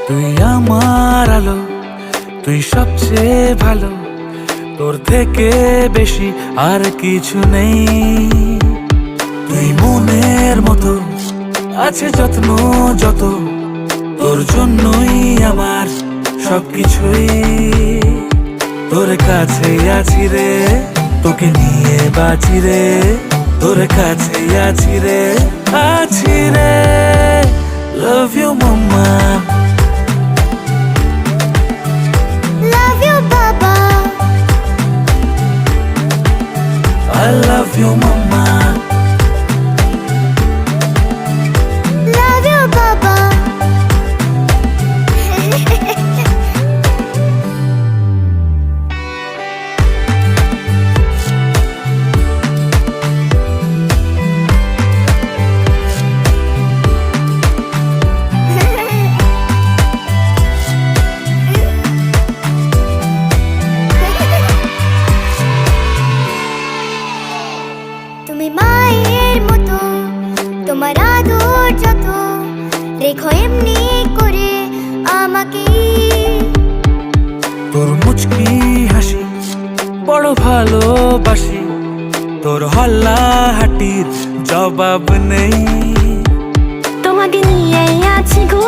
তুই আমার আলো, তুই সবচেয়ে ভালো, তোর থেকে বেশি আর কিছু নেই। তুই মনের মতো আছে যত্ন যত, তোর জন্যই আমার সবকিছুই। তোর কাছে আছি রে, তোকে নিয়ে বাঁচি রে, তোর কাছে আছি রে, আছি রে। Love you mama, Love you, Baba. I love you mama. Love you, Baba. তুমি মায়ের মতো, তোমার আদর যত, রেখো এমনি করে আমাকে। তোর মুচকি হাসি বড় ভালোবাসি, তোর হল্লা হাটির জবাব নেই। তোমাকে নিয়ে আছি গো